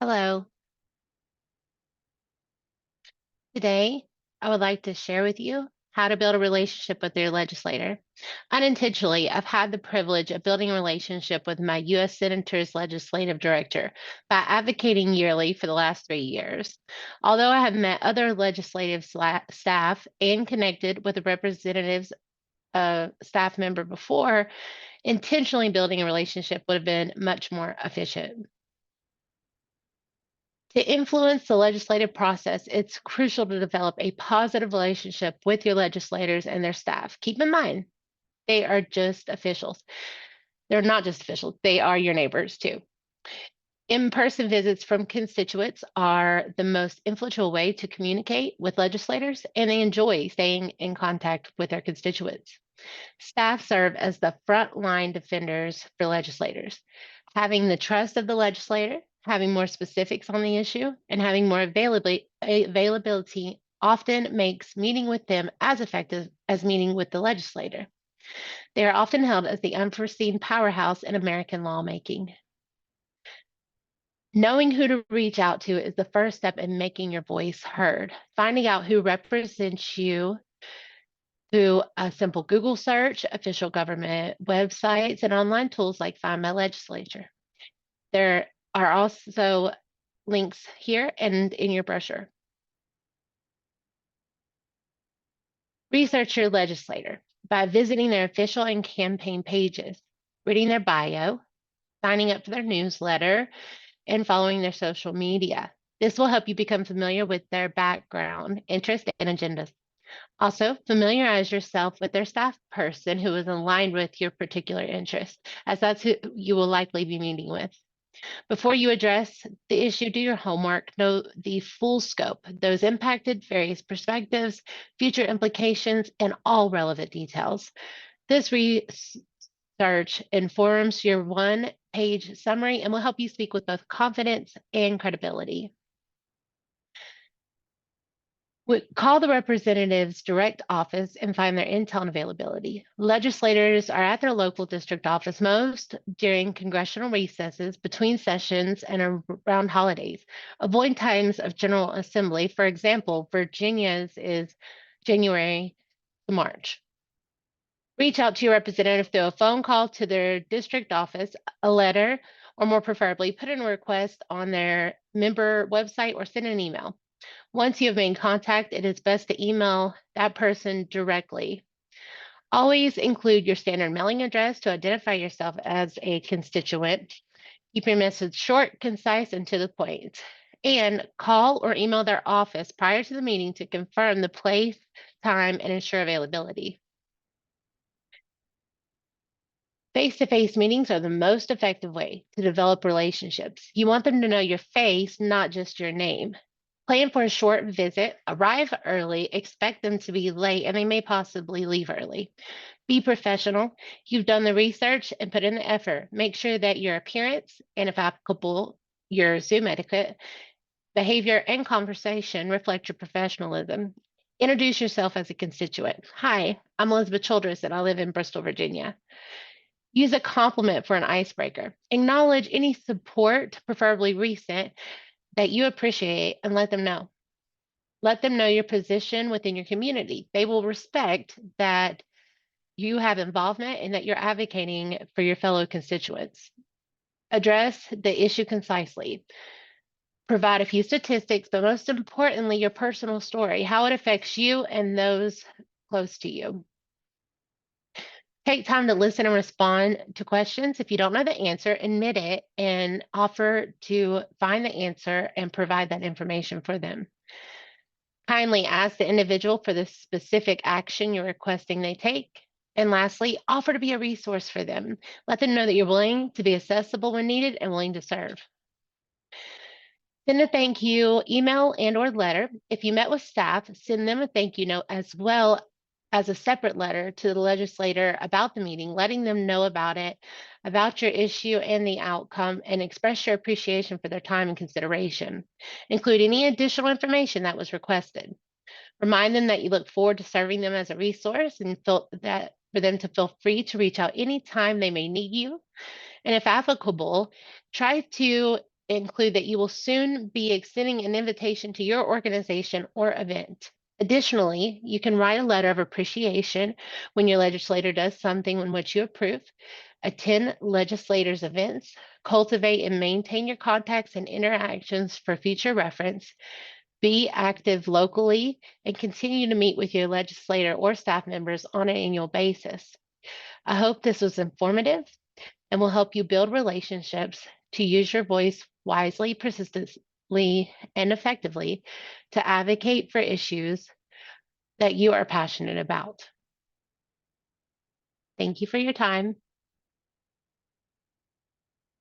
Hello. Today, I would like to share with you how to build a relationship with your legislator. Unintentionally, I've had the privilege of building a relationship with my U.S. Senator's legislative director by advocating yearly for the last 3 years. Although I have met other legislative staff and connected with a representative's staff member before, intentionally building a relationship would have been much more efficient. To influence the legislative process, it's crucial to develop a positive relationship with your legislators and their staff. Keep in mind, they are just officials. They're not just officials, they are your neighbors too. In person visits from constituents are the most influential way to communicate with legislators, and they enjoy staying in contact with their constituents. Staff serve as the frontline defenders for legislators. Having the trust of the legislator, having more specifics on the issue, and having more availability often makes meeting with them as effective as meeting with the legislator. They are often held as the unforeseen powerhouse in American lawmaking. Knowing who to reach out to is the first step in making your voice heard. Finding out who represents you through a simple Google search, official government websites, and online tools like Find My Legislature. There are also links here and in your brochure. Research your legislator by visiting their official and campaign pages, reading their bio, signing up for their newsletter, and following their social media. This will help you become familiar with their background, interests, and agendas. Also, familiarize yourself with their staff person who is aligned with your particular interest, as that's who you will likely be meeting with. Before you address the issue, do your homework, know the full scope, those impacted, various perspectives, future implications, and all relevant details. This research informs your one-page summary and will help you speak with both confidence and credibility. Call the representative's direct office and find their intel and availability. Legislators are at their local district office most during congressional recesses, between sessions, and around holidays. Avoid times of General Assembly. For example, Virginia's is January to March. Reach out to your representative through a phone call to their district office, a letter, or more preferably, put in a request on their member website or send an email. Once you have made contact, it is best to email that person directly. Always include your standard mailing address to identify yourself as a constituent. Keep your message short, concise, and to the point. And call or email their office prior to the meeting to confirm the place, time, and ensure availability. Face-to-face meetings are the most effective way to develop relationships. You want them to know your face, not just your name. Plan for a short visit, arrive early, expect them to be late, and they may possibly leave early. Be professional. You've done the research and put in the effort. Make sure that your appearance and, if applicable, your Zoom etiquette, behavior, and conversation reflect your professionalism. Introduce yourself as a constituent. Hi, I'm Elizabeth Childress, and I live in Bristol, Virginia. Use a compliment for an icebreaker. Acknowledge any support, preferably recent, that you appreciate and let them know. Let them know your position within your community. They will respect that you have involvement and that you're advocating for your fellow constituents. Address the issue concisely. Provide a few statistics, but most importantly, your personal story, how it affects you and those close to you. Take time to listen and respond to questions. If you don't know the answer, admit it and offer to find the answer and provide that information for them. Kindly ask the individual for the specific action you're requesting they take. And lastly, offer to be a resource for them. Let them know that you're willing to be accessible when needed and willing to serve. Send a thank you email and or letter. If you met with staff, send them a thank you note as well as a separate letter to the legislator about the meeting, letting them know about it, about your issue and the outcome, and express your appreciation for their time and consideration. Include any additional information that was requested. Remind them that you look forward to serving them as a resource and for them to feel free to reach out anytime they may need you. And if applicable, try to include that you will soon be extending an invitation to your organization or event. Additionally, you can write a letter of appreciation when your legislator does something in which you approve, attend legislators' events, cultivate and maintain your contacts and interactions for future reference, be active locally, and continue to meet with your legislator or staff members on an annual basis. I hope this was informative and will help you build relationships to use your voice wisely, persistently, and effectively to advocate for issues that you are passionate about. Thank you for your time.